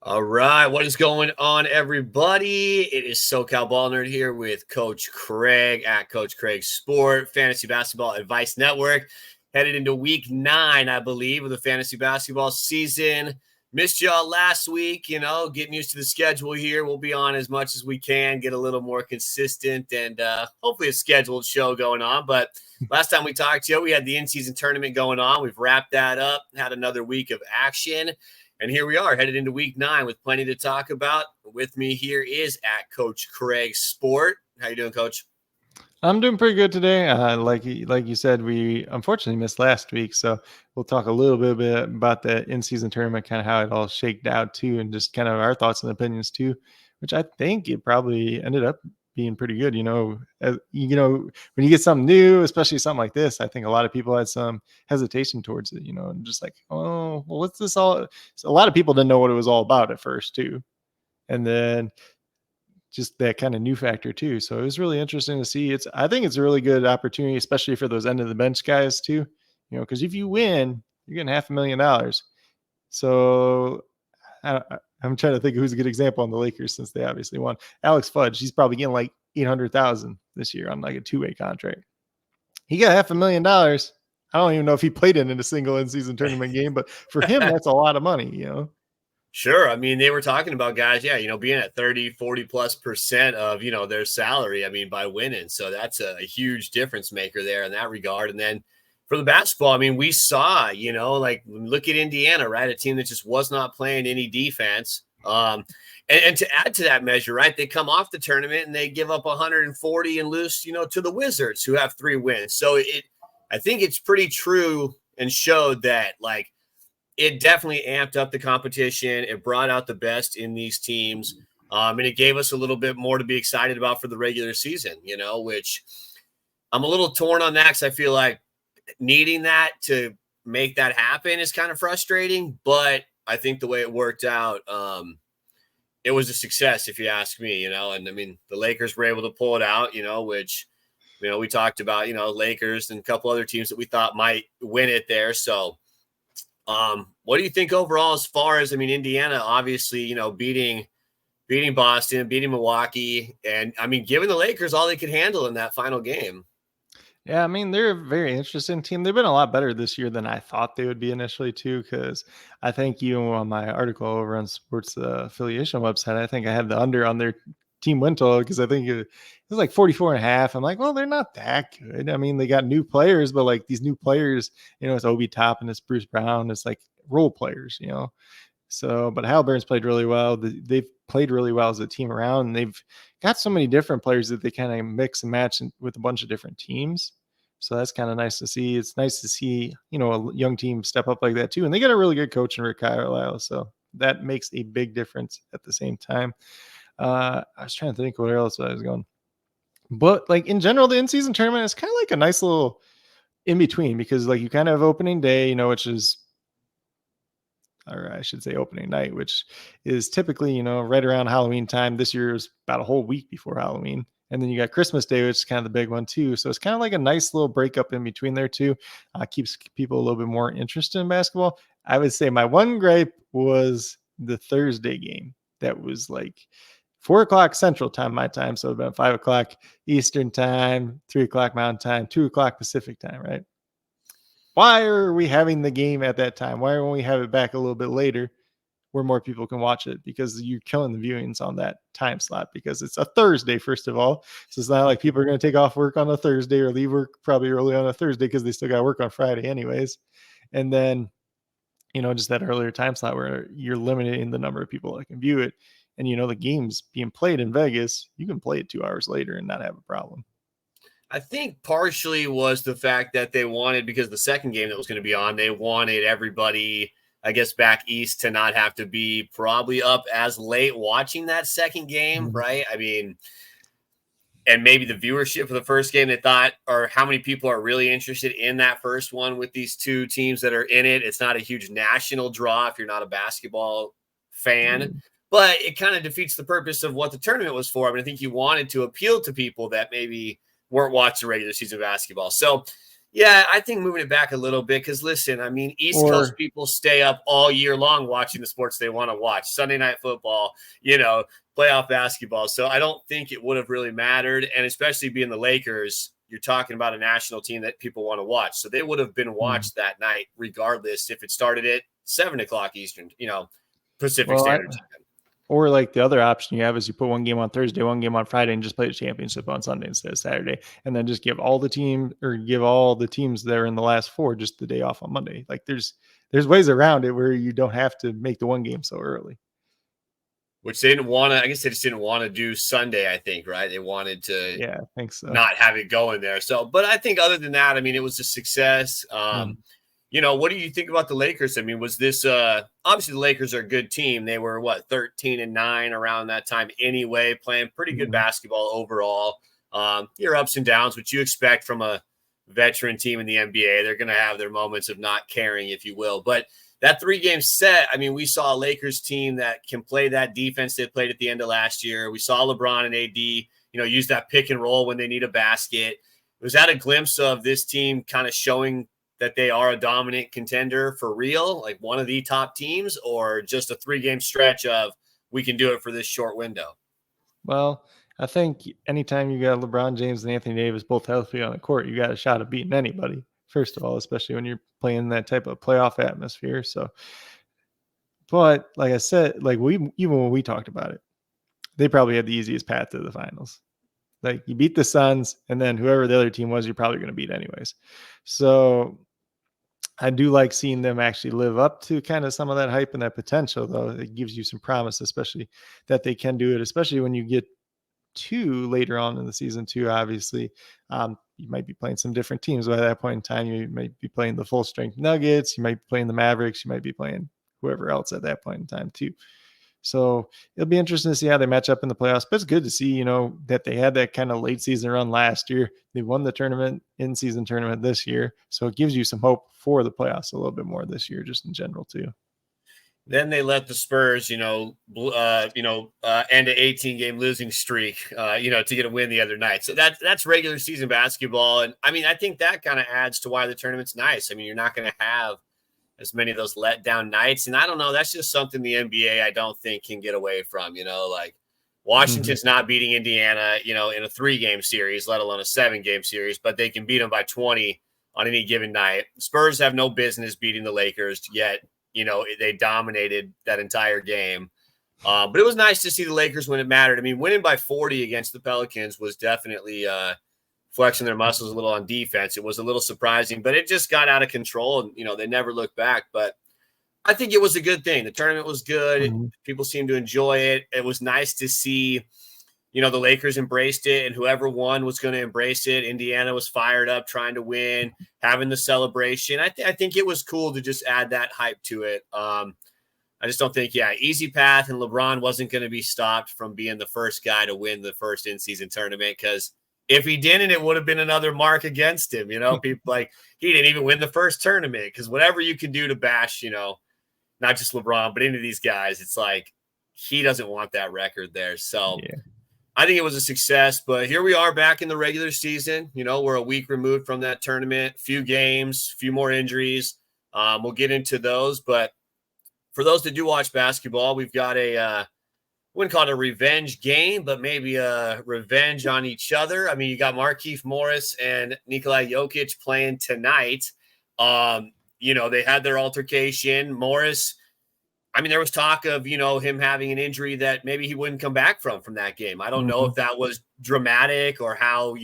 All right, what is going on, everybody? It is SoCal Ball Nerd here with Coach Craig at Coach Craig Sport, Fantasy Basketball Advice Network. Headed into week 9, I believe, of the fantasy basketball season. Missed y'all last week, getting used to the schedule here. We'll be on as much as we can, get a little more consistent, and hopefully a scheduled show going on. But last time we talked to you, we had the in-season tournament going on. We've wrapped that up, had another week of action. And here we are headed into week 9 with plenty to talk about. With me here is at Coach Craig Sport. How you doing, Coach? I'm doing pretty good today. Like you said, we unfortunately missed last week, so we'll talk a little bit about the in-season tournament, kind of how it all shaked out too, and just kind of our thoughts and opinions too, which I think it probably ended up being pretty good. When you get something new, especially something like this, I think a lot of people had some hesitation towards it. And just like, oh, well, what's this all? So a lot of people didn't know what it was all about at first too, and then just that kind of new factor too. So it was really interesting to see. I think it's a really good opportunity, especially for those end of the bench guys too. Because if you win, you're getting $500,000. So I'm trying to think of who's a good example on the Lakers since they obviously won. Alex Fudge, he's probably getting like $800,000 this year on like a 2-way contract. He got $500,000. I don't even know if he played in a single in-season tournament game, but for him, that's a lot of money. Sure. I mean, they were talking about guys, being at 30, 40+% of, their salary, by winning. So that's a huge difference maker there in that regard. And then for the basketball, we saw, look at Indiana, right? A team that just was not playing any defense. And to add to that measure, right, they come off the tournament and they give up 140 and lose, to the Wizards, who have 3 wins. So I think it's pretty true and showed that, it definitely amped up the competition. It brought out the best in these teams. And it gave us a little bit more to be excited about for the regular season, which I'm a little torn on that because I feel like needing that to make that happen is kind of frustrating. But I think the way it worked out, it was a success, if you ask me, and the Lakers were able to pull it out, which, we talked about, Lakers and a couple other teams that we thought might win it there. So, what do you think overall as far as, Indiana, obviously, beating Boston, beating Milwaukee, and giving the Lakers all they could handle in that final game? Yeah, they're a very interesting team. They've been a lot better this year than I thought they would be initially too, because I think on my article over on Sports Affiliation website, I think I had the under on their team win total because I think it was like 44.5. I'm like, well, they're not that good. They got new players, but like these new players, it's Obi Toppin, it's Bruce Brown, it's like role players, So, but Halliburton's played really well. They've played really well as a team around, and they've got so many different players that they kind of mix and match with a bunch of different teams. So that's kind of nice to see. It's nice to see, a young team step up like that too. And they got a really good coach in Rick Carlisle. So that makes a big difference at the same time. I was trying to think where else I was going. But like in general, the in-season tournament is kind of like a nice little in between because like you kind of have opening day, which is, or I should say opening night, which is typically, right around Halloween time. This year is about a whole week before Halloween. And then you got Christmas Day, which is kind of the big one too. So it's kind of like a nice little breakup in between there too. Keeps people a little bit more interested in basketball. I would say my one gripe was the Thursday game. That was like 4:00 Central Time, my time. So about 5:00 Eastern Time, 3:00 Mountain Time, 2:00 Pacific Time, right? Why are we having the game at that time? Why don't we have it back a little bit later where more people can watch it? Because you're killing the viewings on that time slot because it's a Thursday, first of all. So it's not like people are going to take off work on a Thursday or leave work probably early on a Thursday because they still got to work on Friday anyways. And then, just that earlier time slot where you're limiting the number of people that can view it. And, the game's being played in Vegas, you can play it 2 hours later and not have a problem. I think partially was the fact that they wanted, because the second game that was going to be on, they wanted everybody, I guess, back east to not have to be probably up as late watching that second game, right? And maybe the viewership for the first game they thought, or how many people are really interested in that first one with these two teams that are in it. It's not a huge national draw if you're not a basketball fan, but it kind of defeats the purpose of what the tournament was for. I think you wanted to appeal to people that maybe weren't watching regular season basketball. So Yeah, I think moving it back a little bit because listen, I mean, East Coast Or people stay up all year long watching the sports they want to watch. Sunday night football, playoff basketball. So I don't think it would have really mattered. And especially being the Lakers, you're talking about a national team that people want to watch. So they would have been watched that night, regardless if it started at 7 o'clock Eastern, Pacific well, Standard Time. or like the other option you have is you put one game on Thursday, one game on Friday, and just play the championship on Sunday instead of Saturday, and then just give all the teams there in the last four just the day off on Monday. Like there's ways around it where you don't have to make the one game so early. Which they didn't want to, I guess they just didn't want to do Sunday, I think, right? They wanted to Yeah, I think so. not have it going there. So, but I think other than that, I mean, it was a success. What do you think about the Lakers? I mean, was this obviously the Lakers are a good team. They were 13-9 around that time anyway, playing pretty good basketball overall. Your ups and downs, which you expect from a veteran team in the NBA. They're going to have their moments of not caring, if you will. But that 3-game set, I mean, we saw a Lakers team that can play that defense they played at the end of last year. We saw LeBron and AD, use that pick and roll when they need a basket. Was that a glimpse of this team kind of showing that they are a dominant contender for real, like one of the top teams, or just a 3-game stretch of we can do it for this short window? Well, I think anytime you got LeBron James and Anthony Davis both healthy on the court, you got a shot of beating anybody, first of all, especially when you're playing that type of playoff atmosphere. So, but like I said, like even when we talked about it, they probably had the easiest path to the finals. Like you beat the Suns, and then whoever the other team was, you're probably going to beat anyways. So I do like seeing them actually live up to kind of some of that hype and that potential, though. It gives you some promise, especially that they can do it, especially when you get to later on in the season too. Obviously, you might be playing some different teams by that point in time. You might be playing the full strength Nuggets. You might be playing the Mavericks. You might be playing whoever else at that point in time too. So it'll be interesting to see how they match up in the playoffs. But it's good to see, that they had that kind of late season run last year. They won the tournament, in-season tournament this year. So it gives you some hope for the playoffs a little bit more this year, just in general too. Then they let the Spurs, end an 18-game losing streak, to get a win the other night. So that's regular season basketball. And I mean, I think that kind of adds to why the tournament's nice. I mean, you're not going to have as many of those letdown nights. And I don't know, that's just something the NBA, I don't think, can get away from, like Washington's not beating Indiana, in a 3-game series, let alone a 7-game series, but they can beat them by 20 on any given night. Spurs have no business beating the Lakers, yet they dominated that entire game. But it was nice to see the Lakers when it mattered. I mean, winning by 40 against the Pelicans was definitely flexing their muscles a little on defense. It was a little surprising, but it just got out of control, and they never looked back. But I think it was a good thing. The tournament was good. People seemed to enjoy it. It was nice to see, the Lakers embraced it, and whoever won was going to embrace it. Indiana was fired up, trying to win, having the celebration. I think it was cool to just add that hype to it. I just don't think, easy path, and LeBron wasn't going to be stopped from being the first guy to win the first in-season tournament, because if he didn't, it would have been another mark against him. People like he didn't even win the first tournament, because whatever you can do to bash, not just LeBron, but any of these guys, it's like he doesn't want that record there. So I think it was a success, but here we are back in the regular season. We're a week removed from that tournament, few games, few more injuries. We'll get into those, but for those that do watch basketball, we've got wouldn't call it a revenge game, but maybe a revenge on each other. I mean, you got Markieff Morris and Nikola Jokic playing tonight. They had their altercation. Morris, I mean, there was talk of, him having an injury that maybe he wouldn't come back from that game. I don't know if that was dramatic or how,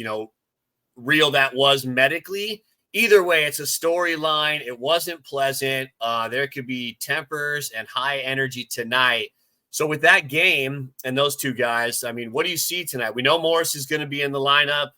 real that was medically. Either way, it's a storyline. It wasn't pleasant. There could be tempers and high energy tonight. So with that game and those two guys, I mean, what do you see tonight? We know Morris is going to be in the lineup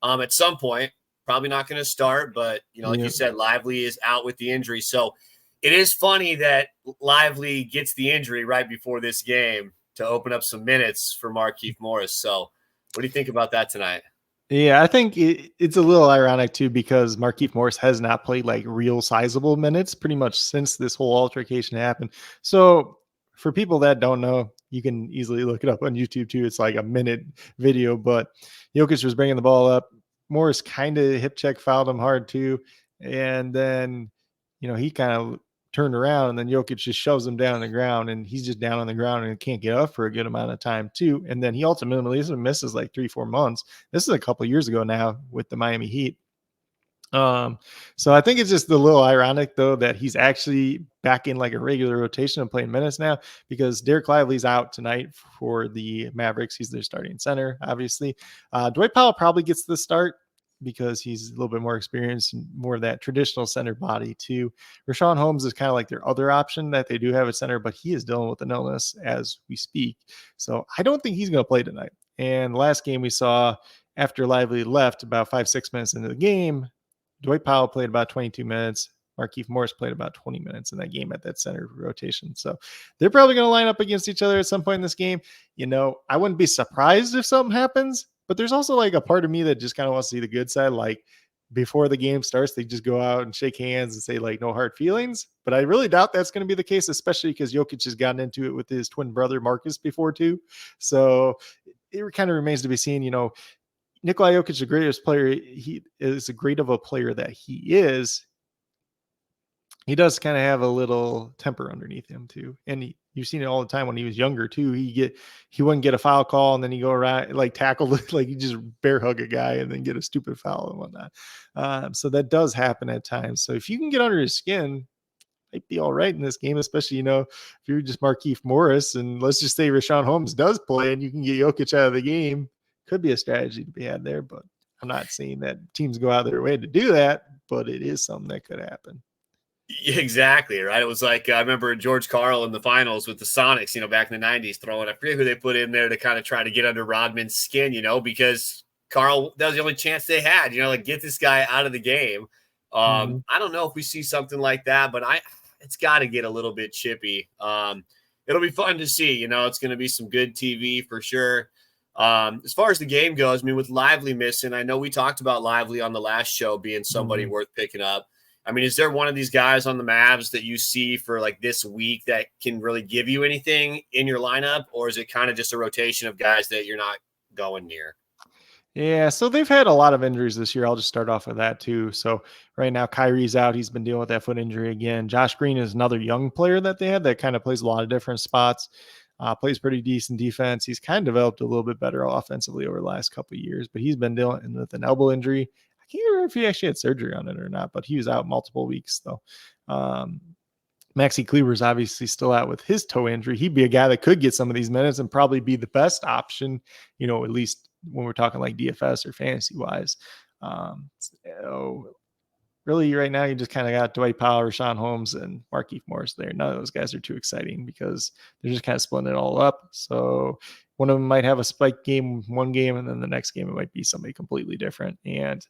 at some point. Probably not going to start, but, like you said, Lively is out with the injury. So it is funny that Lively gets the injury right before this game to open up some minutes for Markieff Morris. So what do you think about that tonight? Yeah, I think it's a little ironic too, because Markieff Morris has not played like real sizable minutes pretty much since this whole altercation happened. So for people that don't know, you can easily look it up on YouTube too. It's like a minute video, but Jokic was bringing the ball up. Morris kind of hip check fouled him hard too. And then, he kind of turned around, and then Jokic just shoves him down on the ground, and he's just down on the ground and can't get up for a good amount of time too. And then he ultimately misses like 3-4 months. This is a couple of years ago now with the Miami Heat. So I think it's just a little ironic though that he's actually back in like a regular rotation and playing minutes now, because Derek Lively's out tonight for the Mavericks. He's their starting center, obviously. Dwight Powell probably gets the start because he's a little bit more experienced and more of that traditional center body too. Rashawn Holmes is kind of like their other option that they do have at center, but he is dealing with an illness as we speak. So I don't think he's going to play tonight. And last game we saw, after Lively left about 5-6 minutes into the game, Dwight Powell played about 22 minutes. Markieff Morris played about 20 minutes in that game at that center rotation. So they're probably going to line up against each other at some point in this game. I wouldn't be surprised if something happens, but there's also like a part of me that just kind of wants to see the good side. Like before the game starts, they just go out and shake hands and say like no hard feelings. But I really doubt that's going to be the case, especially because Jokic has gotten into it with his twin brother Marcus before too. So it kind of remains to be seen. Nikola Jokic, the greatest player, he is a great of a player that he is. He does kind of have a little temper underneath him too. And you've seen it all the time when he was younger too. He wouldn't get a foul call, and then he go around like tackle, like he just bear hug a guy and then get a stupid foul and whatnot. So that does happen at times. So if you can get under his skin, might be all right in this game, especially, if you're just Markieff Morris, and let's just say Rashawn Holmes does play and you can get Jokic out of the game. Could be a strategy to be had there, but I'm not saying that teams go out of their way to do that, but it is something that could happen. Exactly, right? It was like, I remember George Karl in the finals with the Sonics, back in the 90s, I forget who they put in there to kind of try to get under Rodman's skin, because Karl, that was the only chance they had, like get this guy out of the game. I don't know if we see something like that, but it's got to get a little bit chippy. It'll be fun to see, it's going to be some good TV for sure. As far as the game goes, with Lively missing, I know we talked about Lively on the last show being somebody worth picking up. Is there one of these guys on the Mavs that you see for like this week that can really give you anything in your lineup, or is it kind of just a rotation of guys that you're not going near? Yeah, so they've had a lot of injuries this year. I'll just start off with that too. So right now, Kyrie's out. He's been dealing with that foot injury again. Josh Green is another young player that they had that kind of plays a lot of different spots. Plays pretty decent defense. He's kind of developed a little bit better offensively over the last couple of years, but he's been dealing with an elbow injury. I can't remember if he actually had surgery on it or not, but he was out multiple weeks though. Maxi Kleber's obviously still out with his toe injury. He'd be a guy that could get some of these minutes and probably be the best option, at least when we're talking like DFS or fantasy wise. So really right now you just kind of got Dwight Powell, Rashawn Holmes, and Markieff Morris there. None of those guys are too exciting because they're just kind of splitting it all up. So one of them might have a spike game one game, and then the next game it might be somebody completely different. And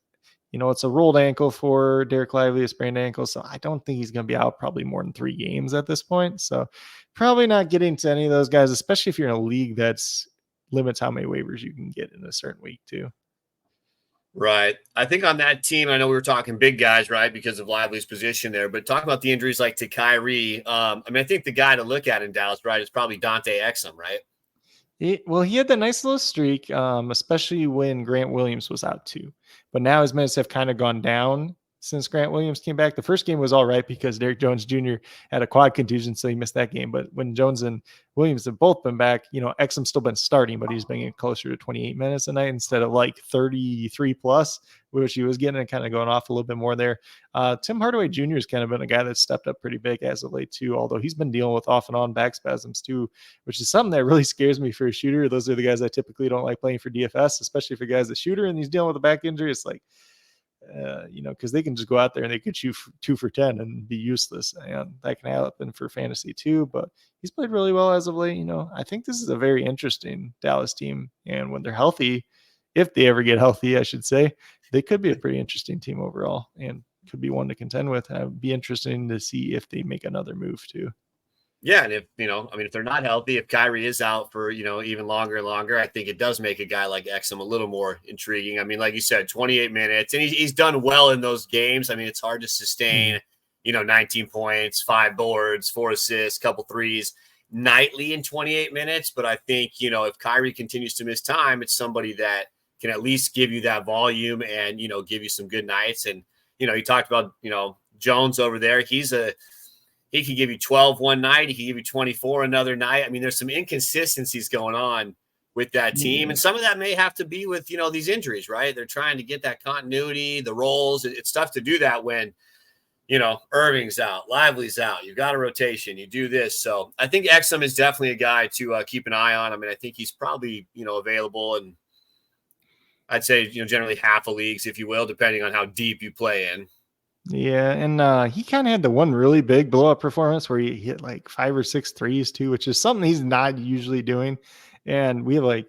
it's a rolled ankle for Derek Lively, a sprained ankle. So I don't think he's going to be out probably more than 3 games at this point. So probably not getting to any of those guys, especially if you're in a league that's limits how many waivers you can get in a certain week too. Right. I think on that team, I know we were talking big guys, right, because of Lively's position there, but talk about the injuries like to Kyrie. I think the guy to look at in Dallas, right, is probably Dante Exum, right? He had that nice little streak, especially when Grant Williams was out too. But now his minutes have kind of gone down since Grant Williams came back. The first game was all right because Derrick Jones Jr. had a quad contusion, so he missed that game. But when Jones and Williams have both been back, Exum's still been starting, but he's been getting closer to 28 minutes a night instead of like 33 plus, which he was getting and kind of going off a little bit more there. Tim Hardaway Jr. has kind of been a guy that's stepped up pretty big as of late too, although he's been dealing with off and on back spasms too, which is something that really scares me for a shooter. Those are the guys I typically don't like playing for DFS, especially for guys that shooter and he's dealing with a back injury. It's like, because they can just go out there and they could shoot 2 for 10 and be useless, and that can happen for fantasy too. But he's played really well as of late. I think this is a very interesting Dallas team, and when they're healthy, if they ever get healthy, I should say, they could be a pretty interesting team overall and could be one to contend with. And it'd be interesting to see if they make another move too. Yeah, and if they're not healthy, if Kyrie is out for, even longer and longer, I think it does make a guy like Exum a little more intriguing. Like you said, 28 minutes, and he's done well in those games. It's hard to sustain, 19 points, 5 boards, 4 assists, couple threes nightly in 28 minutes. But I think, if Kyrie continues to miss time, it's somebody that can at least give you that volume and, give you some good nights. And, you talked about, Jones over there. He could give you 12 one night. He could give you 24 another night. I mean, there's some inconsistencies going on with that team. And some of that may have to be with, these injuries, right? They're trying to get that continuity, the roles. It's tough to do that when, Irving's out, Lively's out. You've got a rotation. You do this. So I think Exum is definitely a guy to keep an eye on. I mean, I think he's probably, available, and I'd say, generally half of leagues, if you will, depending on how deep you play in. Yeah, and he kind of had the one really big blow up performance where he hit like 5 or 6 threes too, which is something he's not usually doing. And we have like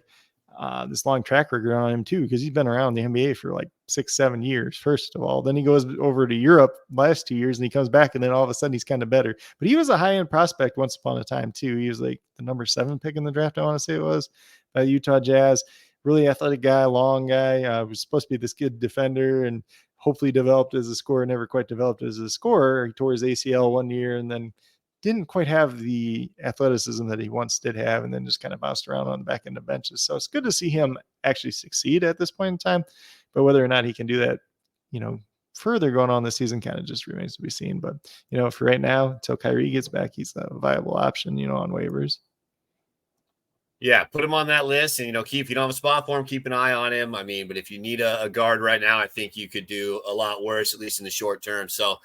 this long track record on him too, because he's been around the NBA for like 6, 7 years. First of all, then he goes over to Europe last 2 years, and he comes back, and then all of a sudden he's kind of better. But he was a high end prospect once upon a time too. He was like the number 7 pick in the draft, I want to say it was, by Utah Jazz. Really athletic guy, long guy. Was supposed to be this good defender, and hopefully developed as a scorer, never quite developed as a scorer. He tore his ACL one year and then didn't quite have the athleticism that he once did have, and then just kind of bounced around on the back end of benches. So it's good to see him actually succeed at this point in time. But whether or not he can do that, further going on this season kind of just remains to be seen. But, for right now, until Kyrie gets back, he's a viable option, on waivers. Yeah, put him on that list, and if you don't have a spot for him, keep an eye on him. I mean, but if you need a guard right now, I think you could do a lot worse, at least in the short term. So,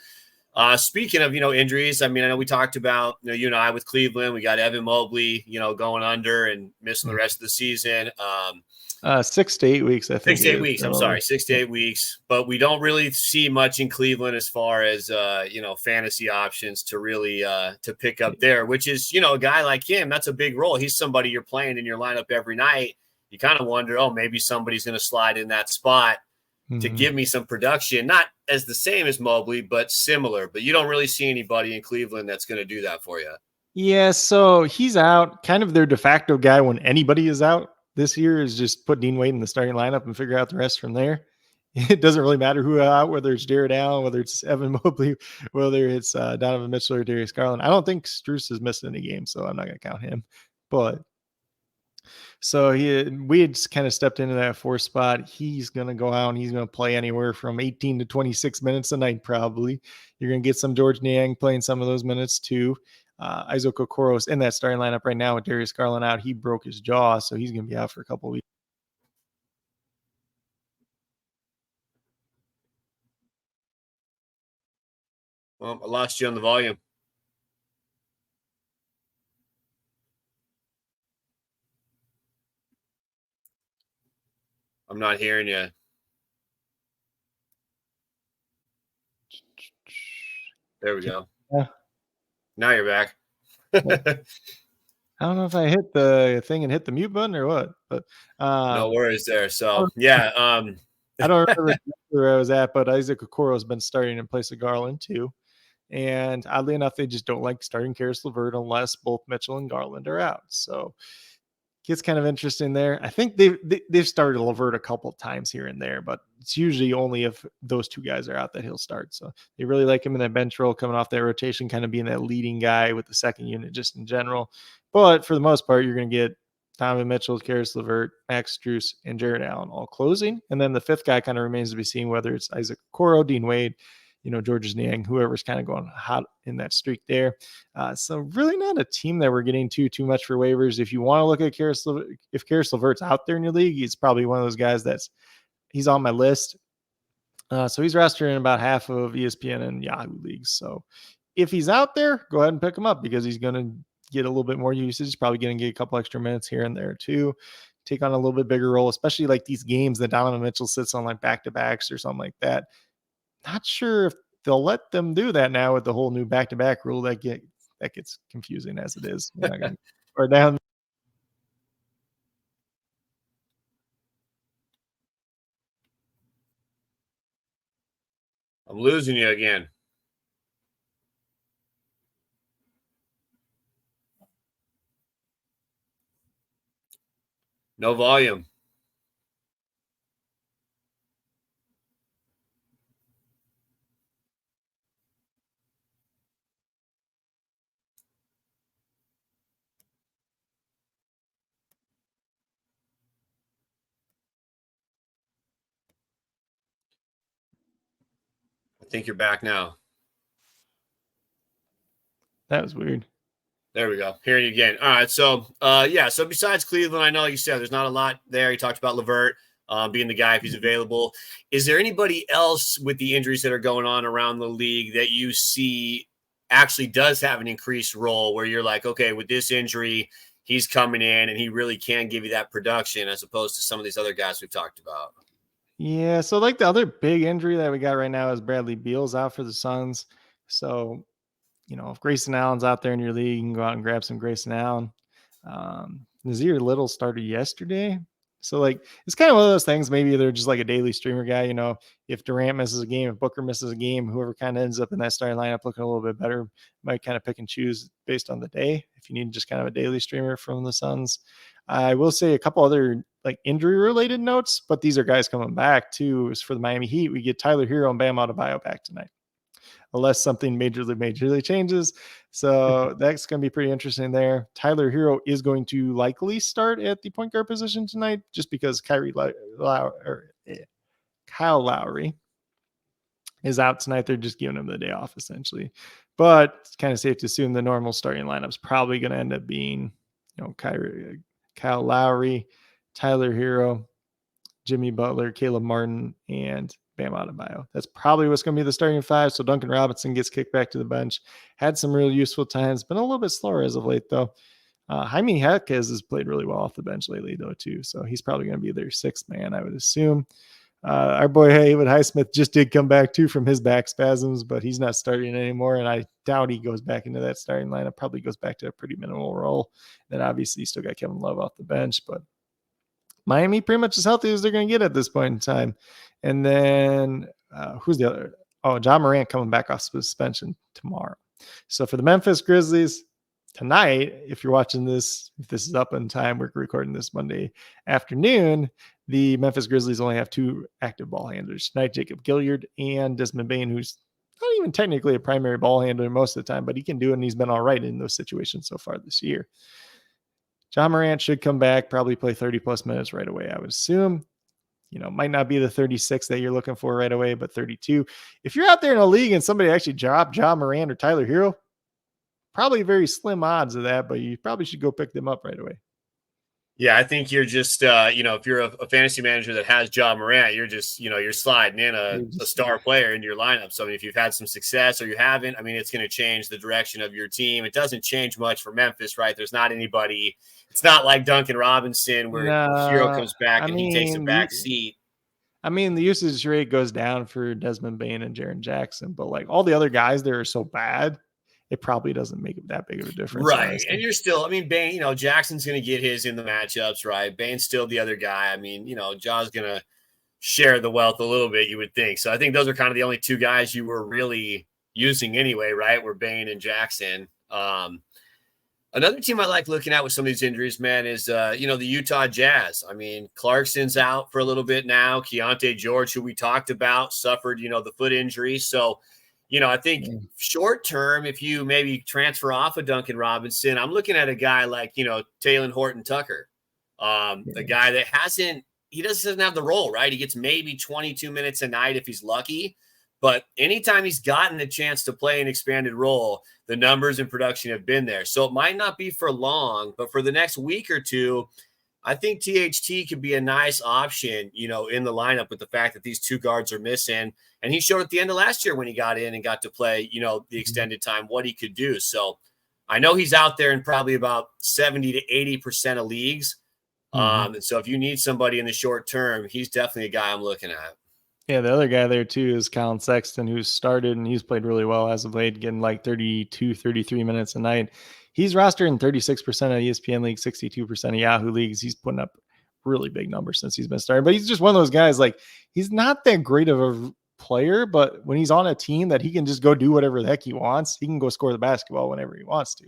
speaking of injuries, I mean, I know we talked about you and I with Cleveland. We got Evan Mobley, going under and missing the rest of the season. 6 to 8 weeks, I think. 6 to 8 weeks. I'm sorry, 6 to 8 weeks. But we don't really see much in Cleveland as far as fantasy options to really to pick up there, which is a guy like him. That's a big role. He's somebody you're playing in your lineup every night. You kind of wonder, maybe somebody's going to slide in that spot to give me some production, not as the same as Mobley, but similar. But you don't really see anybody in Cleveland that's going to do that for you. Yeah, so he's out, kind of their de facto guy when anybody is out this year is just put Dean Wade in the starting lineup and figure out the rest from there. It doesn't really matter who out, whether it's Jared Allen, whether it's Evan Mobley, whether it's Donovan Mitchell or Darius Garland. I don't think Strus has missed any games, so I'm not going to count him. But so we had kind of stepped into that 4 spot. He's going to go out and he's going to play anywhere from 18 to 26 minutes a night, probably. You're going to get some George Niang playing some of those minutes too. Isaac Okoro's in that starting lineup right now with Darius Garland out. He broke his jaw, so he's going to be out for a couple of weeks. Well, I lost you on the volume. I'm not hearing you. There we go. Yeah. Now you're back. I don't know if I hit the thing and hit the mute button or what, but no worries there. So yeah, I don't remember where I was at, but Isaac Okoro has been starting in place of Garland too. And oddly enough, they just don't like starting Karis LeVert unless both Mitchell and Garland are out. So gets kind of interesting there. I think they've started LeVert a couple of times here and there, but it's usually only if those two guys are out that he'll start. So they really like him in that bench role, coming off that rotation, kind of being that leading guy with the second unit just in general. But for the most part, you're going to get Donovan Mitchell, Karis LeVert, Max Strus, and Jared Allen all closing. And then the fifth guy kind of remains to be seen, whether it's Isaac Okoro, Dean Wade, Georges Niang, whoever's kind of going hot in that streak there. So really not a team that we're getting too much for waivers. If you want to look at if Karis LeVert's out there in your league, he's probably one of those guys he's on my list. So he's rostered in about half of ESPN and Yahoo leagues. So if he's out there, go ahead and pick him up because he's going to get a little bit more usage. He's probably going to get a couple extra minutes here and there too. Take on a little bit bigger role, especially like these games that Donovan Mitchell sits on like back-to-backs or something like that. Not sure if they'll let them do that now with the whole new back-to-back rule. That gets confusing as it is. We're not going to or down. I'm losing you again. No volume. think you're back now. That was weird. There we go. Hearing you again. All right. So, yeah. So besides Cleveland, I know, like you said, there's not a lot there. You talked about LeVert being the guy if he's available. Is there anybody else with the injuries that are going on around the league that you see actually does have an increased role where you're like, okay, with this injury, he's coming in and he really can give you that production as opposed to some of these other guys we've talked about? Yeah, so like the other big injury that we got right now is Bradley Beal's out for the Suns. So, if Grayson Allen's out there in your league, you can go out and grab some Grayson Allen. Nazir Little started yesterday. So, like, it's kind of one of those things. Maybe they're just like a daily streamer guy. If Durant misses a game, if Booker misses a game, whoever kind of ends up in that starting lineup looking a little bit better might kind of pick and choose based on the day. If you need just kind of a daily streamer from the Suns, I will say a couple other like injury related notes, but these are guys coming back too. Is for the Miami Heat, we get Tyler Hero and Bam Adebayo back tonight, unless something majorly changes. So that's going to be pretty interesting there. Tyler Hero is going to likely start at the point guard position tonight, just because Kyle Lowry is out tonight. They're just giving him the day off essentially, but it's kind of safe to assume the normal starting lineup is probably going to end up being, Kyle Lowry, Tyler Hero, Jimmy Butler, Caleb Martin, and Bam Adebayo. That's probably what's going to be the starting five. So Duncan Robinson gets kicked back to the bench. Had some real useful times, been a little bit slower as of late, though. Jaime Jaquez has played really well off the bench lately, though, too. So he's probably going to be their sixth man, I would assume. Our boy David Highsmith just did come back, too, from his back spasms, but he's not starting anymore, and I doubt he goes back into that starting lineup. Probably goes back to a pretty minimal role. Then, obviously, you still got Kevin Love off the bench, but Miami pretty much as healthy as they're going to get at this point in time. And then who's the other? Oh, John Morant coming back off suspension tomorrow. So for the Memphis Grizzlies tonight, if you're watching this, if this is up in time, we're recording this Monday afternoon. The Memphis Grizzlies only have two active ball handlers tonight, Jacob Gilyard and Desmond Bane, who's not even technically a primary ball handler most of the time, but he can do it, and he's been all right in those situations so far this year. John Morant should come back, probably play 30-plus minutes right away, I would assume. Might not be the 36 that you're looking for right away, but 32. If you're out there in a league and somebody actually dropped John Morant or Tyler Hero, probably very slim odds of that, but you probably should go pick them up right away. Yeah, I think you're just, if you're a fantasy manager that has John Morant, you're just, you're sliding in a star player into your lineup. So, if you've had some success or you haven't, it's going to change the direction of your team. It doesn't change much for Memphis, right? There's not anybody. It's not like Duncan Robinson where Hero comes back and he takes a back seat. The usage rate goes down for Desmond Bane and Jaren Jackson, but like all the other guys there are so bad, it probably doesn't make that big of a difference. Right. Honestly. And you're still, Bane, Jackson's going to get his in the matchups, right? Bane's still the other guy. Jaw's going to share the wealth a little bit, you would think. So I think those are kind of the only two guys you were really using anyway, right? Were Bane and Jackson. Another team I like looking at with some of these injuries, man, is, the Utah Jazz. Clarkson's out for a little bit now. Keontae George, who we talked about, suffered, the foot injury. So, I think short term, if you maybe transfer off of Duncan Robinson, I'm looking at a guy like, Talen Horton-Tucker, a guy that doesn't have the role, right? He gets maybe 22 minutes a night if he's lucky. But anytime he's gotten a chance to play an expanded role, the numbers and production have been there. So it might not be for long, but for the next week or two, I think THT could be a nice option, in the lineup with the fact that these two guards are missing. And he showed at the end of last year when he got in and got to play, the extended time, what he could do. So I know he's out there in probably about 70 to 80% of leagues. And so if you need somebody in the short term, he's definitely a guy I'm looking at. Yeah, the other guy there too is Colin Sexton, who's started and he's played really well as of late, getting like 32, 33 minutes a night. He's rostered in 36% of ESPN leagues, 62% of Yahoo leagues. He's putting up really big numbers since he's been starting. But he's just one of those guys, like, he's not that great of a player, but when he's on a team that he can just go do whatever the heck he wants, he can go score the basketball whenever he wants to.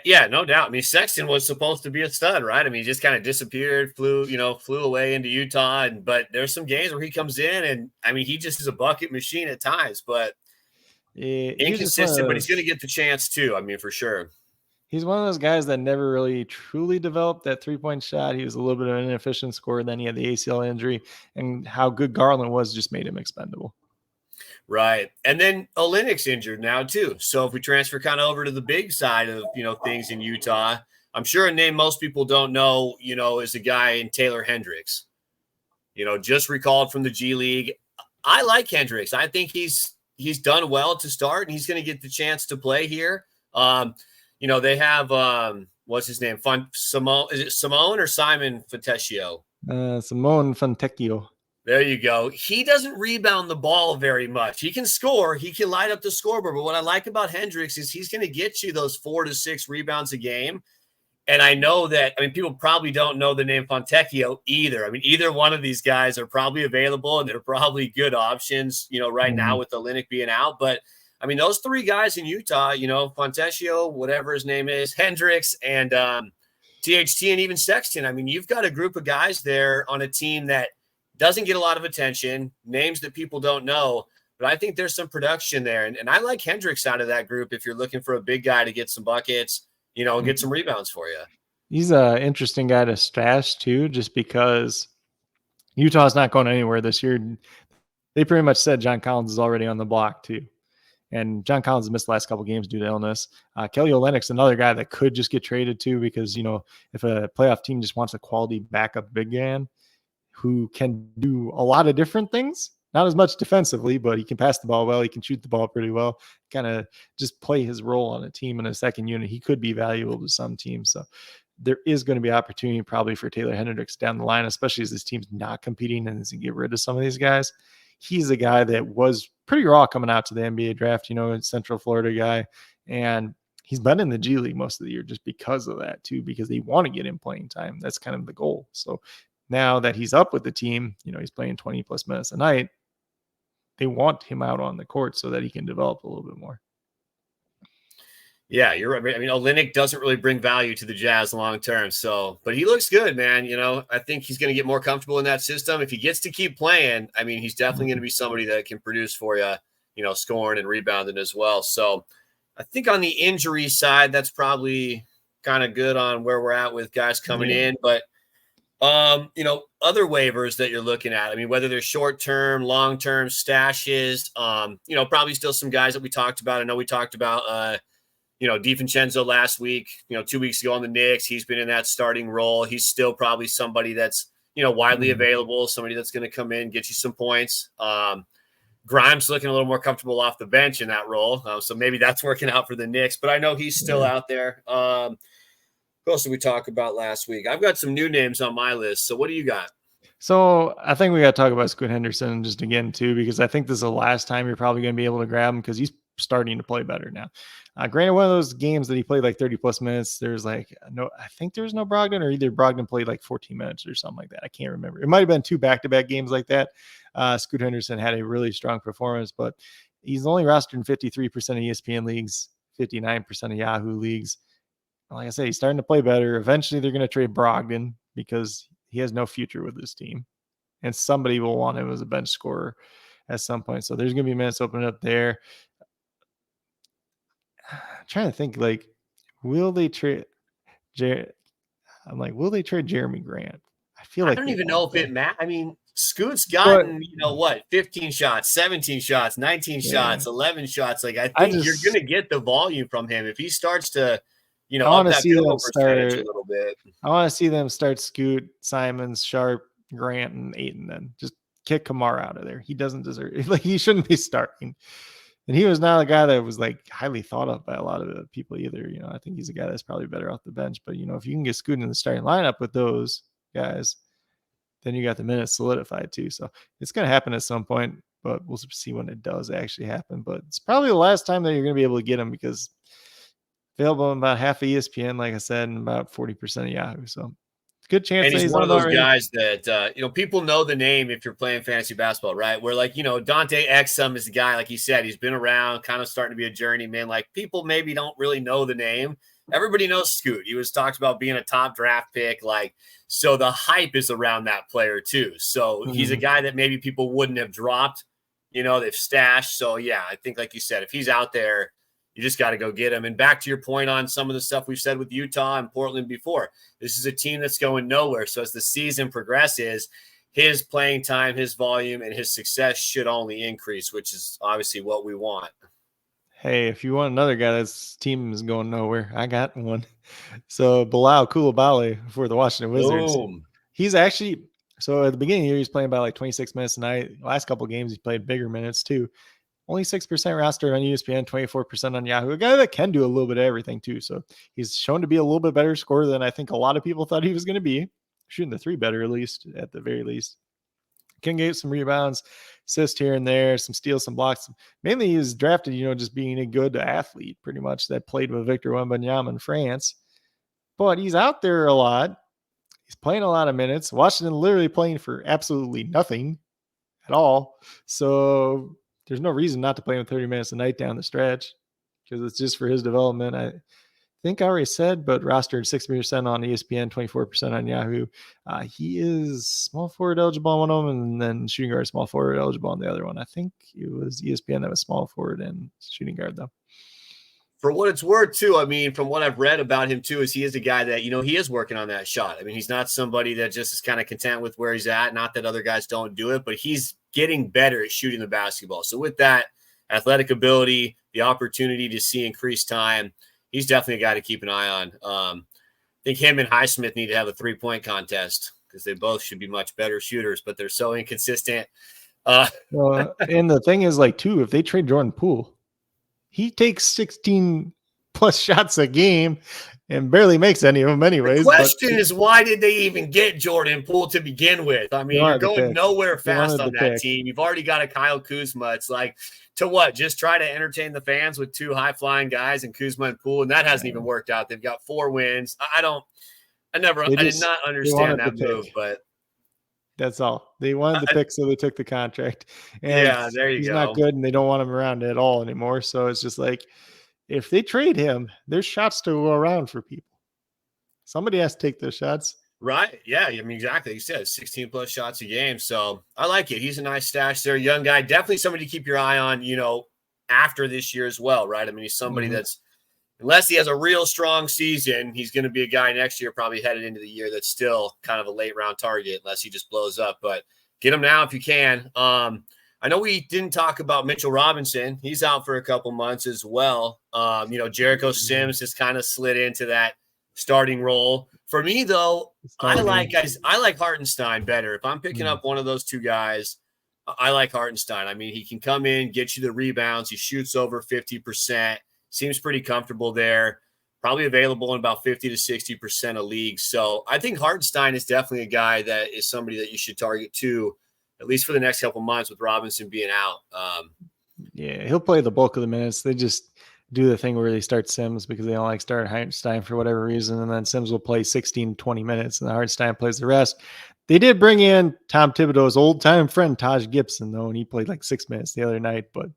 Yeah, no doubt. Sexton was supposed to be a stud, right? He just kind of disappeared, flew away into Utah. But there's some games where he comes in and he just is a bucket machine at times, but inconsistent, but he's going to get the chance too. For sure. He's one of those guys that never really truly developed that 3-point shot. He was a little bit of an inefficient scorer. Then he had the ACL injury, and how good Garland was just made him expendable. Right. And then Olynyk's injured now too. So if we transfer kind of over to the big side of, things in Utah, I'm sure a name most people don't know, is a guy in Taylor Hendricks, just recalled from the G League. I like Hendricks. I think he's done well to start, and he's going to get the chance to play here. They have what's his name? Simone, is it Simone or Simon Fontecchio? Simone Fontecchio. There you go. He doesn't rebound the ball very much. He can score. He can light up the scoreboard. But what I like about Hendricks is he's going to get you those 4 to 6 rebounds a game. And I know that, people probably don't know the name Fontecchio either. Either one of these guys are probably available, and they're probably good options, right now with Olynyk being out. But, those 3 guys in Utah, Fontecchio, whatever his name is, Hendricks, and THT, and even Sexton. You've got a group of guys there on a team that doesn't get a lot of attention, names that people don't know, but I think there's some production there. And I like Hendricks out of that group if you're looking for a big guy to get some buckets, and get some rebounds for you. He's an interesting guy to stash too, just because Utah's not going anywhere this year. They pretty much said John Collins is already on the block too. And John Collins missed the last couple games due to illness. Kelly Olynyk's another guy that could just get traded too, because, if a playoff team just wants a quality backup big man who can do a lot of different things, not as much defensively, but he can pass the ball well. He can shoot the ball pretty well, kind of just play his role on a team in a second unit. He could be valuable to some teams. So there is going to be opportunity probably for Taylor Hendricks down the line, especially as this team's not competing and doesn't get rid of some of these guys. He's a guy that was pretty raw coming out to the NBA draft, Central Florida guy. And he's been in the G League most of the year just because of that too, because they want to get him playing time. That's kind of the goal. So now that he's up with the team, he's playing 20 plus minutes a night, they want him out on the court so that he can develop a little bit more. Yeah, you're right. Olynyk doesn't really bring value to the Jazz long term. So, but he looks good, man. I think he's going to get more comfortable in that system. If he gets to keep playing, he's definitely going to be somebody that can produce for you, scoring and rebounding as well. So I think on the injury side, that's probably kind of good on where we're at with guys coming in. But other waivers that you're looking at, whether they're short-term, long-term stashes, probably still some guys that we talked about. I know we talked about, DiVincenzo last week, 2 weeks ago on the Knicks. He's been in that starting role. He's still probably somebody that's, widely available, somebody that's going to come in, get you some points. Grimes looking a little more comfortable off the bench in that role. So maybe that's working out for the Knicks, but I know he's still out there. Who else did we talk about last week? I've got some new names on my list. So what do you got? So I think we got to talk about Scoot Henderson just again too, because I think this is the last time you're probably going to be able to grab him because he's starting to play better now. Granted, one of those games that he played like 30 plus minutes, there's I think there was no Brogdon, or either Brogdon played like 14 minutes or something like that. I can't remember. It might have been 2 back-to-back games like that. Scoot Henderson had a really strong performance, but he's only rostered in 53% of ESPN leagues, 59% of Yahoo leagues. Like I said, he's starting to play better. Eventually, they're going to trade Brogdon because he has no future with this team. And somebody will want him as a bench scorer at some point. So there's going to be minutes opening up there. I'm trying to think, will they trade will they trade Jeremy Grant? I don't even know if it matters. Scoot's gotten, 15 shots, 17 shots, 19 shots, 11 shots. I think you're going to get the volume from him if he starts to, up that field goal percentage a little bit. I want to see them start Scoot, Simons, Sharp, Grant, and Ayton. Then just kick Kamara out of there. He doesn't deserve it. He shouldn't be starting. And he was not a guy that was highly thought of by a lot of people either. I think he's a guy that's probably better off the bench. But if you can get Scoot in the starting lineup with those guys, then you got the minutes solidified too. So it's going to happen at some point, but we'll see when it does actually happen. But it's probably the last time that you're going to be able to get him, because available in about half of ESPN, like I said, and about 40% of Yahoo. So good chance. And he's one of those guys that, people know the name if you're playing fantasy basketball, right? Where Dante Exum is the guy, like he said, he's been around, kind of starting to be a journeyman. People maybe don't really know the name. Everybody knows Scoot. He was talked about being a top draft pick. So the hype is around that player too. So he's a guy that maybe people wouldn't have dropped, they've stashed. So yeah, I think like you said, if he's out there, You just got to go get him. And back to your point on some of the stuff we've said with Utah and Portland before, this is a team that's going nowhere. So as the season progresses, his playing time, his volume, and his success should only increase, which is obviously what we want. Hey, if you want another guy that's team is going nowhere, I got one. So Bilal Coulibaly for the Washington Wizards. Boom. He's actually, so at the beginning of the year, he's playing about like 26 minutes a night. Last couple of games, he's played bigger minutes too. Only 6% rostered on ESPN, 24% on Yahoo. A guy that can do a little bit of everything too. So he's shown to be a little bit better scorer than I think a lot of people thought he was going to be. Shooting the three better, at the very least. Can get some rebounds, assist here and there, some steals, some blocks. Mainly he was drafted, just being a good athlete, pretty much, that played with Victor Wembanyama in France. But he's out there a lot. He's playing a lot of minutes. Washington literally playing for absolutely nothing at all. So there's no reason not to play him 30 minutes a night down the stretch, because it's just for his development. I think I already said, but rostered 60% on ESPN, 24% on Yahoo. He is small forward eligible on one of them, and then shooting guard small forward eligible on the other one. I think it was ESPN that was small forward and shooting guard, though. For what it's worth, too, I mean, from what I've read about him, too, is he is a guy that, he is working on that shot. I mean, he's not somebody that just is kind of content with where he's at. Not that other guys don't do it, but he's getting better at shooting the basketball. So with that athletic ability, the opportunity to see increased time, he's definitely a guy to keep an eye on. I think him and Highsmith need to have a 3-point contest, because they both should be much better shooters, but they're so inconsistent. Well, and the thing is, too, if they trade Jordan Poole, he takes 16 plus shots a game and barely makes any of them anyways. The question is, why did they even get Jordan Poole to begin with? I mean, you're going nowhere fast on that team. You've already got a Kyle Kuzma. It's like, to what? Just try to entertain the fans with two high-flying guys and Kuzma and Poole, and that hasn't even worked out. They've got 4 wins. I did not understand that move, but that's all. They wanted the pick, so they took the contract. And there you go. He's not good, and they don't want him around at all anymore. So it's just like, if they trade him, there's shots to go around for people. Somebody has to take those shots. Right. Yeah. I mean, exactly. You said 16 plus shots a game. So I like it. He's a nice stash there. Young guy. Definitely somebody to keep your eye on, after this year as well. Right. I mean, he's somebody that's, unless he has a real strong season, he's going to be a guy next year, probably headed into the year, that's still kind of a late round target, unless he just blows up. But get him now if you can. I know we didn't talk about Mitchell Robinson. He's out for a couple months as well. Jericho Sims has kind of slid into that starting role. For me, though, I like Hartenstein better. If I'm picking up one of those two guys, I like Hartenstein. I mean, he can come in, get you the rebounds. He shoots over 50%. Seems pretty comfortable there. Probably available in about 50 to 60% of leagues. So I think Hartenstein is definitely a guy that is somebody that you should target too, at least for the next couple months with Robinson being out. Yeah, he'll play the bulk of the minutes. They just do the thing where they start Sims because they don't like start Hartenstein for whatever reason, and then Sims will play 16, 20 minutes, and Hartenstein plays the rest. They did bring in Tom Thibodeau's old-time friend, Taj Gibson, though, and he played like 6 minutes the other night, but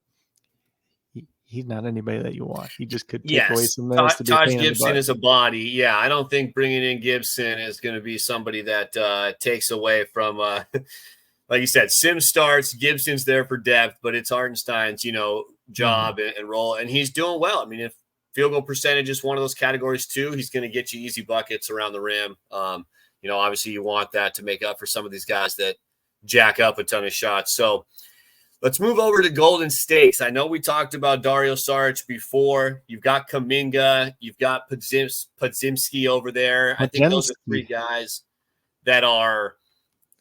he's not anybody that you want. He just could take away some minutes. Taj Gibson is a body. Yeah, I don't think bringing in Gibson is going to be somebody that takes away from like you said, Sims starts, Gibson's there for depth, but it's Hartenstein's, job and role, and he's doing well. I mean, if field goal percentage is one of those categories too, he's going to get you easy buckets around the rim. Obviously you want that to make up for some of these guys that jack up a ton of shots. So let's move over to Golden State. I know we talked about Dario Saric before. You've got Kuminga, you've got Podziemski over there. I think those are 3 guys that are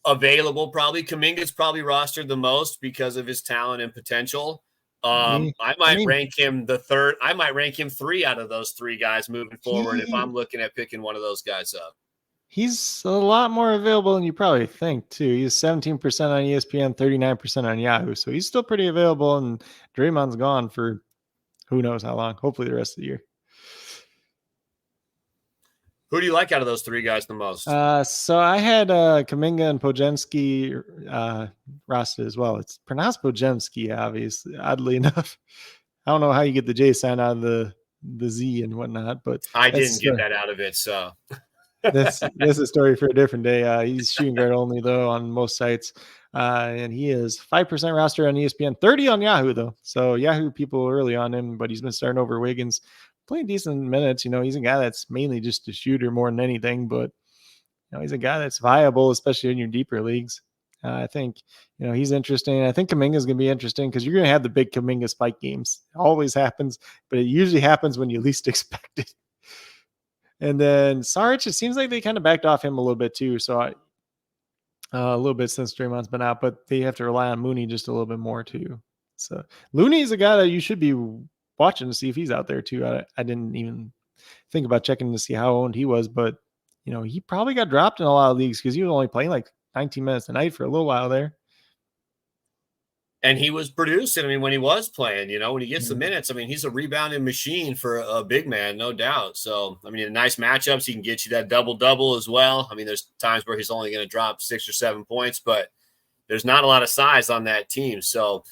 available. Probably Kuminga's probably rostered the most because of his talent and potential. I might rank him the third. I might rank him 3 out of those 3 guys moving forward if I'm looking at picking one of those guys up. He's a lot more available than you probably think, too. He's 17% on ESPN, 39% on Yahoo. So he's still pretty available, and Draymond's gone for who knows how long. Hopefully the rest of the year. Who do you like out of those 3 guys the most? So I had Kuminga and Podziemski rostered as well. It's pronounced Podziemski, obviously, oddly enough. I don't know how you get the J sign out of the Z and whatnot, but I didn't get that out of it, so This is a story for a different day. He's shooting guard only though on most sites, and he is 5% roster on ESPN, 30 on Yahoo though. So Yahoo people early on him, but he's been starting over Wiggins, playing decent minutes. He's a guy that's mainly just a shooter more than anything, but he's a guy that's viable, especially in your deeper leagues. I think he's interesting. I think Kuminga is going to be interesting because you're going to have the big Kuminga spike games. It always happens, but it usually happens when you least expect it. And then Saric, it seems like they kind of backed off him a little bit too. So a little bit since Draymond's been out, but they have to rely on Mooney just a little bit more too. So Looney is a guy that you should be watching to see if he's out there too. I didn't even think about checking to see how owned he was, but he probably got dropped in a lot of leagues because he was only playing like 19 minutes a night for a little while there. And he was producing. I mean, when he was playing, when he gets the minutes, I mean, he's a rebounding machine for a big man, no doubt. So, I mean, in nice matchups, he can get you that double-double as well. I mean, there's times where he's only going to drop 6 or 7 points, but there's not a lot of size on that team. So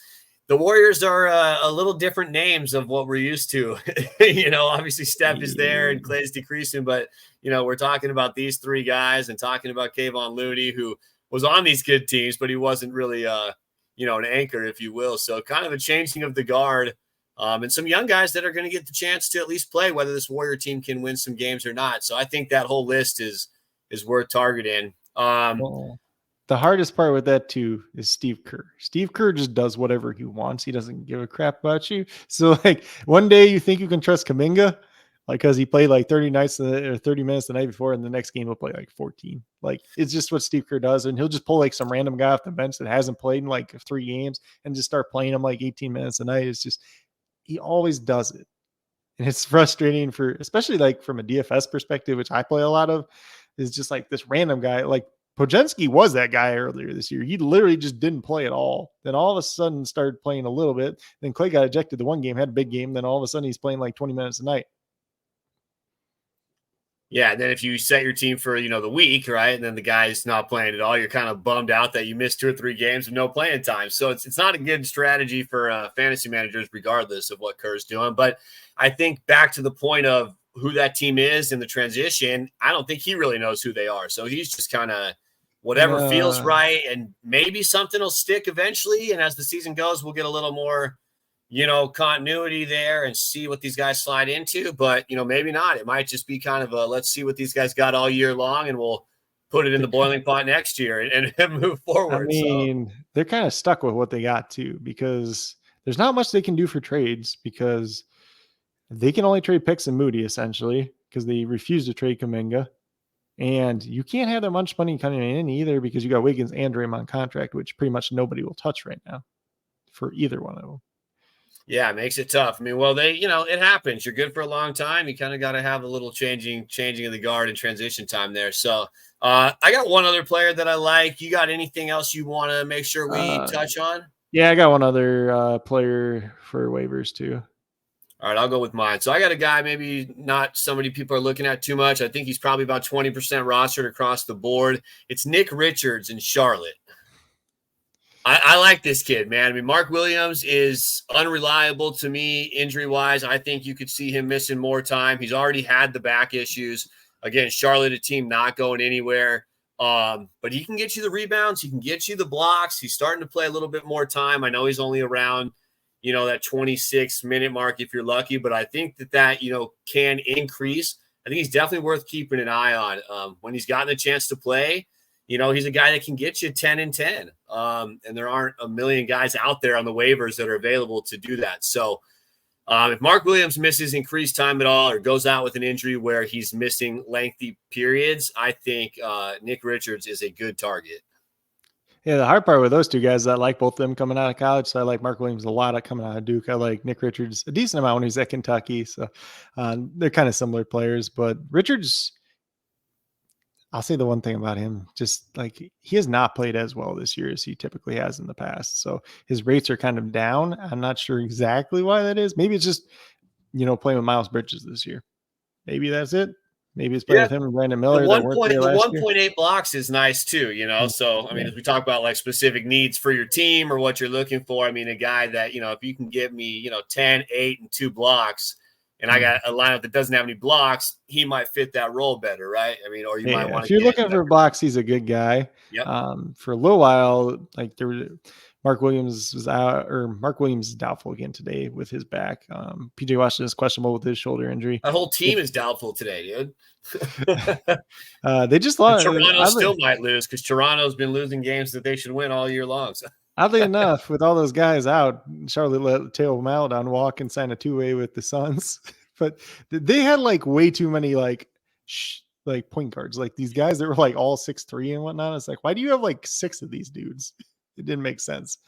the Warriors are a little different names of what we're used to. Obviously Steph is there and Clay's decreasing, but, we're talking about these 3 guys and talking about Kayvon Looney, who was on these good teams, but he wasn't really an anchor, if you will. So kind of a changing of the guard, and some young guys that are going to get the chance to at least play, whether this Warrior team can win some games or not. So I think that whole list is worth targeting. The hardest part with that too is Steve Kerr. Steve Kerr just does whatever he wants. He doesn't give a crap about you. So like one day you think you can trust Kuminga, like because he played like 30 minutes the night before, and the next game he'll play like 14. Like it's just what Steve Kerr does, and he'll just pull like some random guy off the bench that hasn't played in like 3 games and just start playing him like 18 minutes a night. It's just he always does it, and it's frustrating especially like from a DFS perspective, which I play a lot of. Is just like this random guy like. Pojenski was that guy earlier this year. He literally just didn't play at all. Then all of a sudden started playing a little bit. Then Clay got ejected the one game, had a big game. Then all of a sudden he's playing like 20 minutes a night. Yeah, and then if you set your team for, the week, right, and then the guy's not playing at all, you're kind of bummed out that you missed 2 or 3 games with no playing time. So it's not a good strategy for fantasy managers, regardless of what Kerr's doing. But I think back to the point of who that team is in the transition, I don't think he really knows who they are. So he's just kind of whatever feels right, and maybe something will stick eventually. And as the season goes, we'll get a little more continuity there and see what these guys slide into, but maybe not. It might just be kind of a, let's see what these guys got all year long, and we'll put it in the boiling pot next year and move forward. I mean, they're kind of stuck with what they got too, because there's not much they can do for trades, because they can only trade picks and Moody essentially, because they refuse to trade Kuminga. And you can't have that much money coming in either, because you got Wiggins and Draymond contract, which pretty much nobody will touch right now for either one of them. Yeah, it makes it tough. I mean, well, it happens. You're good for a long time. You kind of got to have a little changing of the guard and transition time there. So I got one other player that I like. You got anything else you want to make sure we touch on? Yeah, I got one other player for waivers too. All right, I'll go with mine. So I got a guy, maybe not somebody people are looking at too much. I think he's probably about 20% rostered across the board. It's Nick Richards in Charlotte. I like this kid, man. I mean, Mark Williams is unreliable to me injury-wise. I think you could see him missing more time. He's already had the back issues. Again, Charlotte, a team not going anywhere. But he can get you the rebounds. He can get you the blocks. He's starting to play a little bit more time. I know he's only around, that 26-minute mark if you're lucky. But I think that can increase. I think he's definitely worth keeping an eye on. When he's gotten a chance to play, he's a guy that can get you 10 and 10. And there aren't a million guys out there on the waivers that are available to do that. So if Mark Williams misses increased time at all, or goes out with an injury where he's missing lengthy periods, I think Nick Richards is a good target. Yeah, the hard part with those two guys, I like both of them coming out of college. So I like Mark Williams a lot coming out of Duke. I like Nick Richards a decent amount when he's at Kentucky. So they're kind of similar players. But Richards, I'll say the one thing about him, just like he has not played as well this year as he typically has in the past. So his rates are kind of down. I'm not sure exactly why that is. Maybe it's just, playing with Miles Bridges this year. Maybe that's it. Maybe it's playing with him and Brandon Miller. The 1.8 blocks is nice too, So, I mean, if we talk about like specific needs for your team or what you're looking for, I mean, a guy that, if you can give me, 10, 8, and 2 blocks, and I got a lineup that doesn't have any blocks, he might fit that role better, right? I mean, or you might Yeah, want if to you're get looking for blocks, he's a good guy. Yep. For a little while, like Mark Williams was out, or Mark Williams is doubtful again today with his back. PJ Washington is questionable with his shoulder injury. The whole team is doubtful today, dude. They just And lost. Toronto still might lose because Toronto's been losing games that they should win all year long. So. Oddly enough, with all those guys out, Charlotte let Teo Maladon walk and sign a 2-way with the Suns. But they had like way too many like point guards, like these guys that were like all 6'3" and whatnot. It's like, why do you have like 6 of these dudes? It didn't make sense.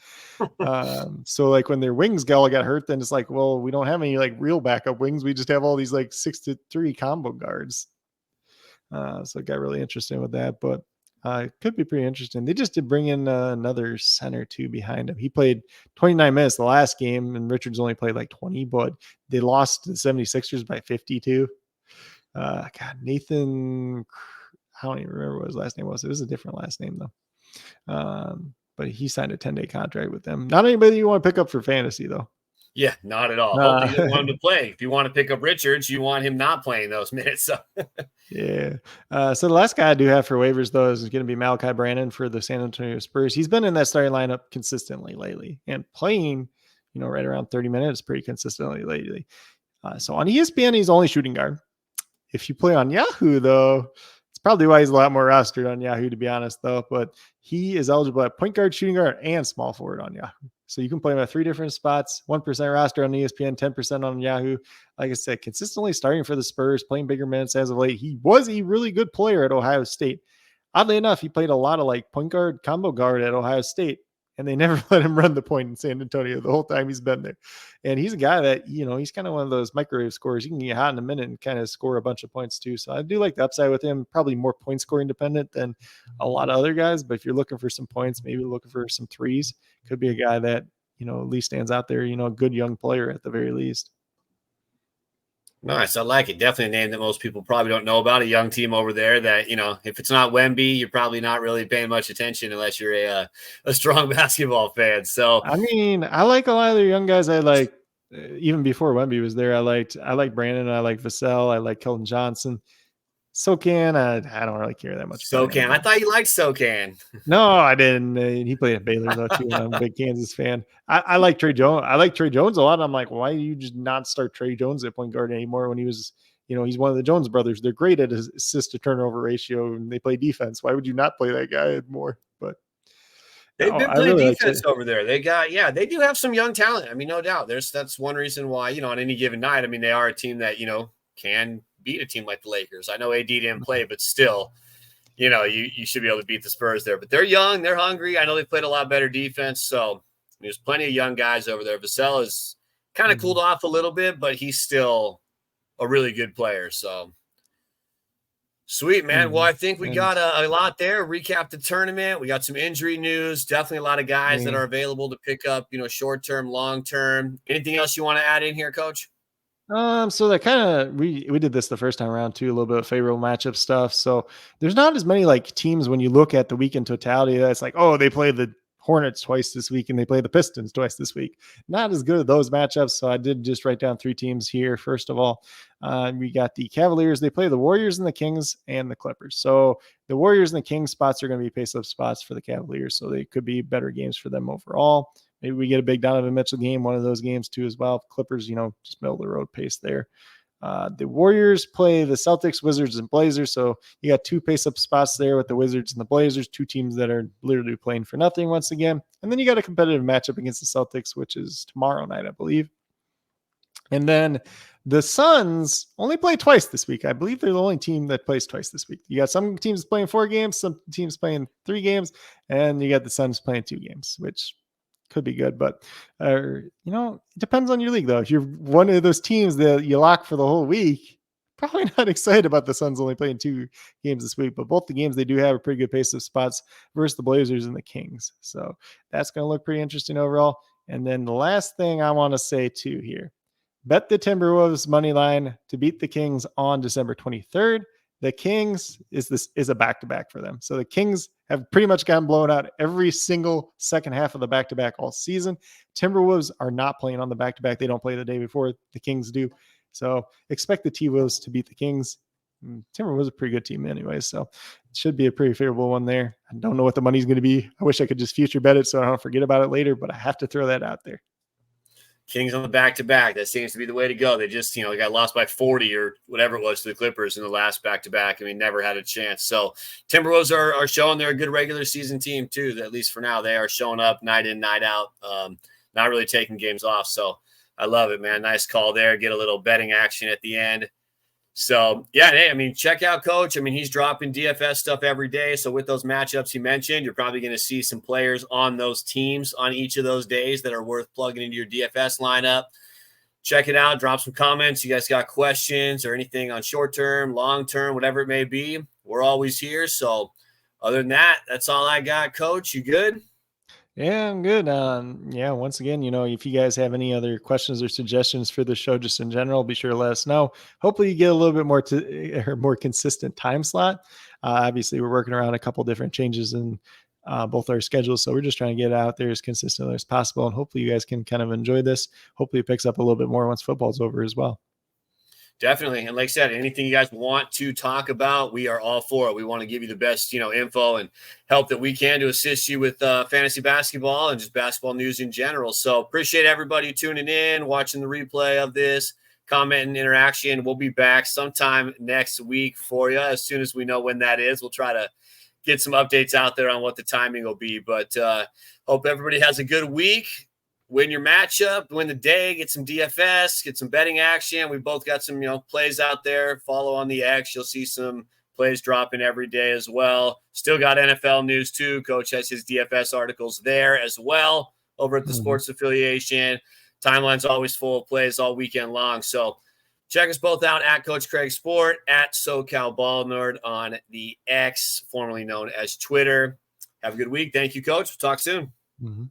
So like when their wings got hurt, then it's like, well, we don't have any like real backup wings. We just have all these like 6'3" combo guards. So it got really interesting with that, but it could be pretty interesting. They just did bring in another center too behind him. He played 29 minutes the last game, and Richards only played like 20, but they lost to the 76ers by 52. God, Nathan, I don't even remember what his last name was. It was a different last name though. But he signed a 10-day contract with them. Not anybody you want to pick up for fantasy though. Yeah, not at all. Hopefully you want him to play. If you want to pick up Richards, you want him not playing those minutes. So. Yeah. So the last guy I do have for waivers, though, is going to be Malachi Brannon for the San Antonio Spurs. He's been in that starting lineup consistently lately and playing, right around 30 minutes pretty consistently lately. So on ESPN, he's only shooting guard. If you play on Yahoo, though, it's probably why he's a lot more rostered on Yahoo, to be honest, though. But he is eligible at point guard, shooting guard, and small forward on Yahoo. So you can play him at 3 different spots, 1% roster on ESPN, 10% on Yahoo. Like I said, consistently starting for the Spurs, playing bigger minutes as of late. He was a really good player at Ohio State. Oddly enough, he played a lot of like point guard, combo guard at Ohio State, and they never let him run the point in San Antonio the whole time he's been there. And he's a guy that, he's kind of one of those microwave scorers. He can get hot in a minute and kind of score a bunch of points too. So I do like the upside with him, probably more point scoring dependent than a lot of other guys. But if you're looking for some points, maybe looking for some threes, could be a guy that, at least stands out there, a good young player at the very least. Nice. I like it. Definitely a name that most people probably don't know about. A young team over there that, if it's not Wemby, you're probably not really paying much attention unless you're a strong basketball fan. So, I mean, I like a lot of the young guys. I like, even before Wemby was there, I like Brandon. I like Vassell. I like Kelton Johnson. SoCan, I don't really care that much. SoCan. I thought you liked SoCan. No, I didn't. He played at Baylor though too. I'm a big Kansas fan. I like Trey Jones. I like Trey Jones a lot. I'm like, why do you just not start Trey Jones at point guard anymore when he was, he's one of the Jones brothers. They're great at his assist to turnover ratio and they play defense. Why would you not play that guy more? But they've been playing defense over there. They do have some young talent. I mean, no doubt. That's one reason why, on any given night, I mean, they are a team that, can beat a team like the Lakers. I know AD didn't play, but still, you should be able to beat the Spurs there. But they're young, they're hungry. I know they played a lot better defense. So there's plenty of young guys over there. Vassell is kind of cooled off a little bit, but he's still a really good player. So sweet, man. Well, I think we got a lot there. Recap the tournament. We got some injury news. Definitely a lot of guys that are available to pick up, short-term, long-term. Anything else you want to add in here, Coach? So that kind of we did this the first time around too, a little bit of favorable matchup stuff. So there's not as many like teams when you look at the week in totality that's like, oh, they play the Hornets twice this week and they play the Pistons twice this week. Not as good at those matchups. So I did just write down 3 teams here. First of all, we got the Cavaliers. They play the Warriors and the Kings and the Clippers. So the Warriors and the Kings spots are going to be pace up spots for the Cavaliers. So they could be better games for them overall. Maybe we get a big Donovan Mitchell game, one of those games too as well. Clippers, just middle of the road pace there. The Warriors play the Celtics, Wizards, and Blazers. So you got 2 pace-up spots there with the Wizards and the Blazers, 2 teams that are literally playing for nothing once again. And then you got a competitive matchup against the Celtics, which is tomorrow night, I believe. And then the Suns only play twice this week. I believe they're the only team that plays twice this week. You got some teams playing 4 games, some teams playing 3 games, and you got the Suns playing 2 games, which could be good, but it depends on your league though. If you're one of those teams that you lock for the whole week, probably not excited about the Suns only playing 2 games this week, but both the games they do have a pretty good pace of spots versus the Blazers and the Kings. So that's going to look pretty interesting overall. And then the last thing I want to say too here, bet the Timberwolves money line to beat the Kings on December 23rd. The Kings is a back-to-back for them. So the Kings have pretty much gotten blown out every single second half of the back-to-back all season. Timberwolves are not playing on the back-to-back. They don't play the day before. The Kings do. So expect the T-Wolves to beat the Kings. Timberwolves was a pretty good team anyway, so it should be a pretty favorable one there. I don't know what the money's going to be. I wish I could just future bet it so I don't forget about it later, but I have to throw that out there. Kings on the back-to-back. That seems to be the way to go. They just, got lost by 40 or whatever it was to the Clippers in the last back-to-back. I mean, never had a chance. So Timberwolves are showing they're a good regular season team too, at least for now. They are showing up night in, night out, not really taking games off. So I love it, man. Nice call there. Get a little betting action at the end. So, yeah, hey, I mean, check out Coach. I mean, he's dropping DFS stuff every day. So with those matchups he mentioned, you're probably going to see some players on those teams on each of those days that are worth plugging into your DFS lineup. Check it out. Drop some comments. You guys got questions or anything on short-term, long-term, whatever it may be. We're always here. So other than that, that's all I got, Coach. You good? Yeah, I'm good. Once again, if you guys have any other questions or suggestions for the show, just in general, be sure to let us know. Hopefully you get a little bit more consistent time slot. Obviously we're working around a couple different changes in both our schedules. So we're just trying to get it out there as consistently as possible. And hopefully you guys can kind of enjoy this. Hopefully it picks up a little bit more once football's over as well. Definitely. And like I said, anything you guys want to talk about, we are all for it. We want to give you the best, info and help that we can to assist you with fantasy basketball and just basketball news in general. So appreciate everybody tuning in, watching the replay of this, comment and interaction. We'll be back sometime next week for you. As soon as we know when that is, we'll try to get some updates out there on what the timing will be. But hope everybody has a good week. Win your matchup, win the day, get some DFS, get some betting action. We both got some, plays out there. Follow on the X. You'll see some plays dropping every day as well. Still got NFL news too. Coach has his DFS articles there as well over at the Sports Affiliation. Timeline's always full of plays all weekend long. So check us both out at Coach Craig Sport, at SoCal Ball Nerd on the X, formerly known as Twitter. Have a good week. Thank you, Coach. We'll talk soon. Mm-hmm.